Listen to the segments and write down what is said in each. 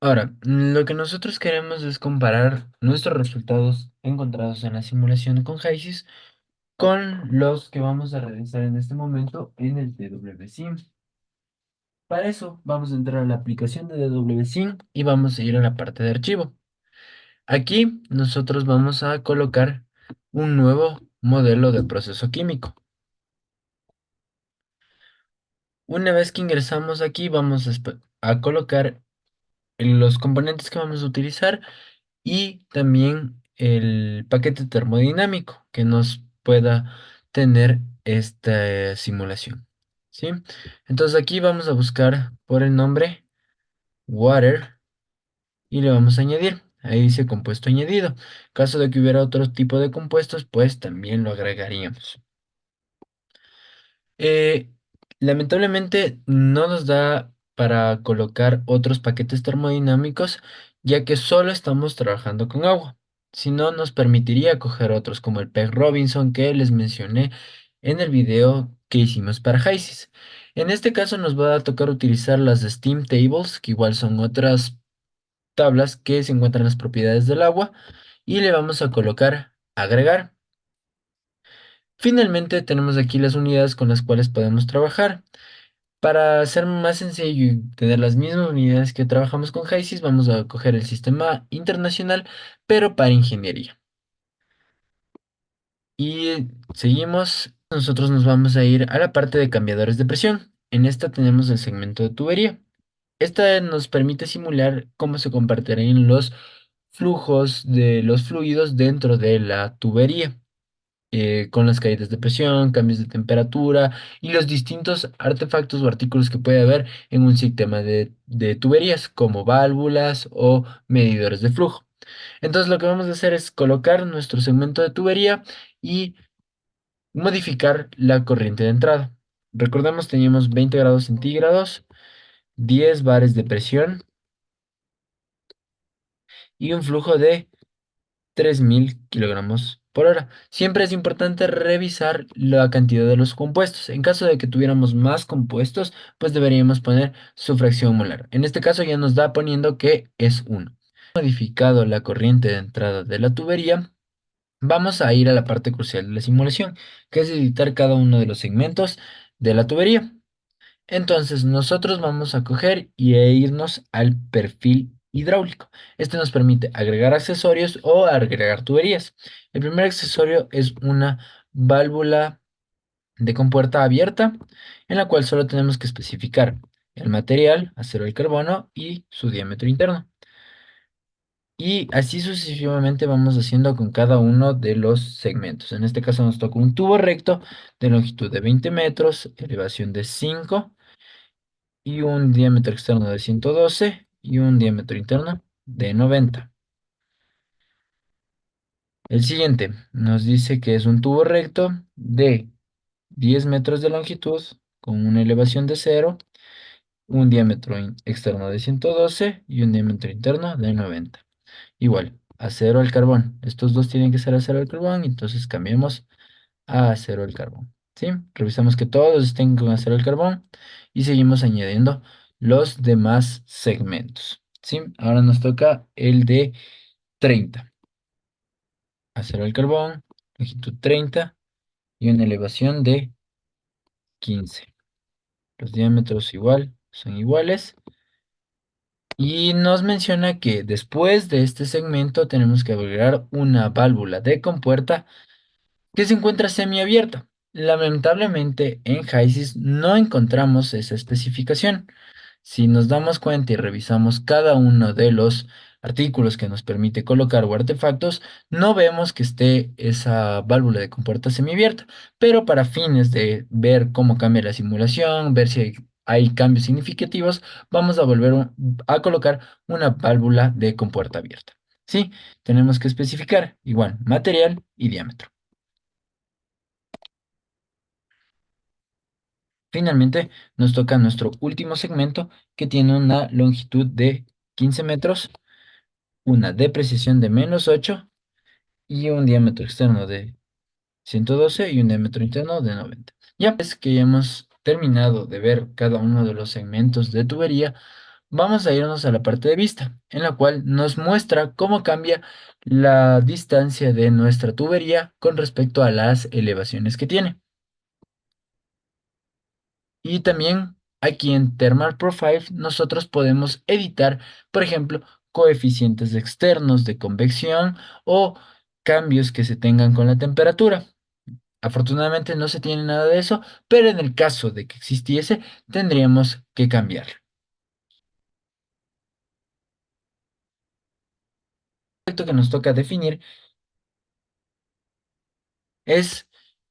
Ahora, lo que nosotros queremos es comparar nuestros resultados encontrados en la simulación con HYSYS con los que vamos a realizar en este momento en el DWSIM. Para eso vamos a entrar a la aplicación de DWSIM y vamos a ir a la parte de archivo. Aquí nosotros vamos a colocar un nuevo modelo de proceso químico. Una vez que ingresamos aquí, vamos a colocar los componentes que vamos a utilizar y también el paquete termodinámico que nos pueda tener esta simulación. ¿Sí? Entonces aquí vamos a buscar por el nombre water y le vamos a añadir. Ahí dice compuesto añadido. Caso de que hubiera otro tipo de compuestos, pues también lo agregaríamos. Eh, Lamentablemente no nos da para colocar otros paquetes termodinámicos, ya que solo estamos trabajando con agua. Si no, nos permitiría coger otros como el PEG Robinson que les mencioné en el video que hicimos para HYSYS. En este caso nos va a tocar utilizar las Steam Tables, que igual son otras tablas que se encuentran en las propiedades del agua, y le vamos a colocar agregar. Finalmente tenemos aquí las unidades con las cuales podemos trabajar. Para hacer más sencillo y tener las mismas unidades que trabajamos con HYSYS, vamos a coger el sistema internacional, pero para ingeniería. Y seguimos, nosotros nos vamos a ir a la parte de cambiadores de presión. En esta tenemos el segmento de tubería. Esta nos permite simular cómo se compartirán los flujos de los fluidos dentro de la tubería, con las caídas de presión, cambios de temperatura y los distintos artefactos o artículos que puede haber en un sistema de tuberías, como válvulas o medidores de flujo. Entonces lo que vamos a hacer es colocar nuestro segmento de tubería y modificar la corriente de entrada. Recordemos, teníamos 20 grados centígrados, 10 bares de presión y un flujo de 3000 kilogramos por hora. Siempre es importante revisar la cantidad de los compuestos. En caso de que tuviéramos más compuestos, pues deberíamos poner su fracción molar. En este caso ya nos da poniendo que es 1. Modificado la corriente de entrada de la tubería, vamos a ir a la parte crucial de la simulación, que es editar cada uno de los segmentos de la tubería. Entonces nosotros vamos a coger irnos al perfil hidráulico. Este nos permite agregar accesorios o agregar tuberías. El primer accesorio es una válvula de compuerta abierta, en la cual solo tenemos que especificar el material, acero al carbono y su diámetro interno. Y así sucesivamente vamos haciendo con cada uno de los segmentos. En este caso nos toca un tubo recto de longitud de 20 metros, elevación de 5 y un diámetro externo de 112 y un diámetro interno de 90. El siguiente nos dice que es un tubo recto de 10 metros de longitud con una elevación de 0, un diámetro externo de 112 y un diámetro interno de 90. Igual, acero al carbón. Estos dos tienen que ser acero al carbón, entonces cambiamos a acero al carbón. ¿Sí? Revisamos que todos estén con acero al carbón y seguimos añadiendo los demás segmentos. ¿Sí? Ahora nos toca el de 30. Acero al carbón, longitud 30 y una elevación de 15. Los diámetros igual, son iguales. Y nos menciona que después de este segmento tenemos que agregar una válvula de compuerta que se encuentra semiabierta. Lamentablemente en HYSYS no encontramos esa especificación. Si nos damos cuenta y revisamos cada uno de los artículos que nos permite colocar o artefactos, no vemos que esté esa válvula de compuerta semiabierta. Pero para fines de ver cómo cambia la simulación, ver si hay cambios significativos, vamos a volver a colocar una válvula de compuerta abierta. Sí, tenemos que especificar igual material y diámetro. Finalmente, nos toca nuestro último segmento que tiene una longitud de 15 metros, una depreciación de -8 y un diámetro externo de 112 y un diámetro interno de 90. Ya es que ya hemos terminado de ver cada uno de los segmentos de tubería, vamos a irnos a la parte de vista, en la cual nos muestra cómo cambia la distancia de nuestra tubería con respecto a las elevaciones que tiene. Y también aquí en Thermal Profile nosotros podemos editar, por ejemplo, coeficientes externos de convección o cambios que se tengan con la temperatura. Afortunadamente no se tiene nada de eso, pero en el caso de que existiese, tendríamos que cambiarlo. El aspecto que nos toca definir es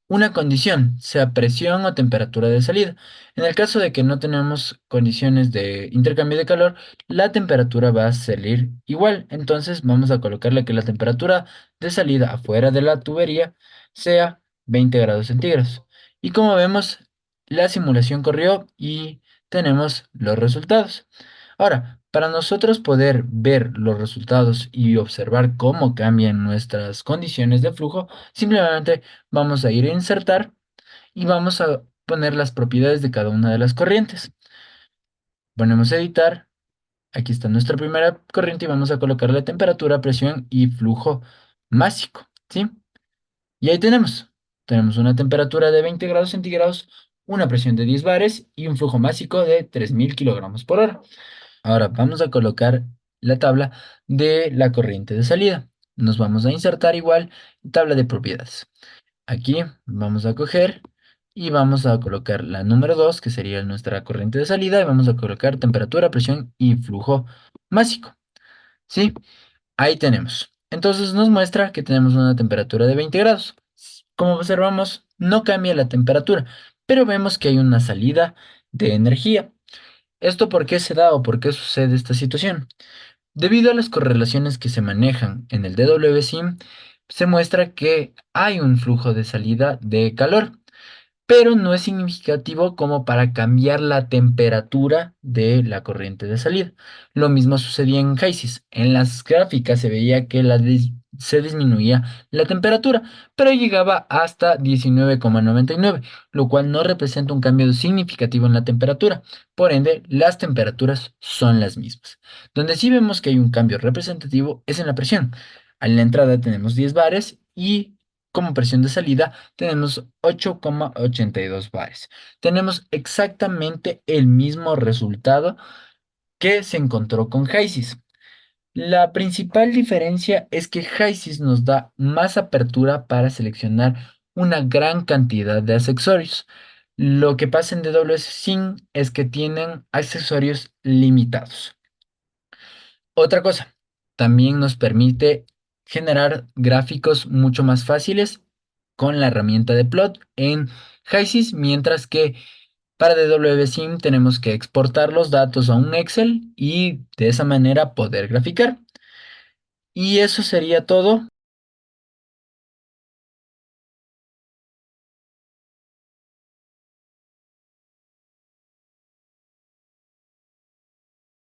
una condición, sea presión o temperatura de salida. En el caso de que no tenemos condiciones de intercambio de calor, la temperatura va a salir igual. Entonces vamos a colocarle que la temperatura de salida afuera de la tubería sea 20 grados centígrados. Y como vemos, la simulación corrió y tenemos los resultados. Ahora, para nosotros poder ver los resultados y observar cómo cambian nuestras condiciones de flujo, simplemente vamos a ir a insertar y vamos a poner las propiedades de cada una de las corrientes. Ponemos editar, aquí está nuestra primera corriente y vamos a colocarle temperatura, presión y flujo másico, ¿sí? Y ahí tenemos una temperatura de 20 grados centígrados, una presión de 10 bares y un flujo másico de 3000 kilogramos por hora. Ahora vamos a colocar la tabla de la corriente de salida. Nos vamos a insertar igual tabla de propiedades. Aquí vamos a coger y vamos a colocar la número 2 que sería nuestra corriente de salida, y vamos a colocar temperatura, presión y flujo másico. ¿Sí? Ahí tenemos. Entonces nos muestra que tenemos una temperatura de 20 grados. Como observamos, no cambia la temperatura, pero vemos que hay una salida de energía. ¿Esto por qué se da o por qué sucede esta situación? Debido a las correlaciones que se manejan en el DWSIM, se muestra que hay un flujo de salida de calor, pero no es significativo como para cambiar la temperatura de la corriente de salida. Lo mismo sucedía en HYSIS. En las gráficas se veía que se disminuía la temperatura, pero llegaba hasta 19,99, lo cual no representa un cambio significativo en la temperatura. Por ende, las temperaturas son las mismas. Donde sí vemos que hay un cambio representativo es en la presión. En la entrada tenemos 10 bares y como presión de salida tenemos 8,82 bares. Tenemos exactamente el mismo resultado que se encontró con HYSIS. La principal diferencia es que HYSIS nos da más apertura para seleccionar una gran cantidad de accesorios. Lo que pasa en DWS Sync es que tienen accesorios limitados. Otra cosa, también nos permite generar gráficos mucho más fáciles con la herramienta de plot en HYSIS, mientras que para DWSIM tenemos que exportar los datos a un Excel y de esa manera poder graficar. Y eso sería todo.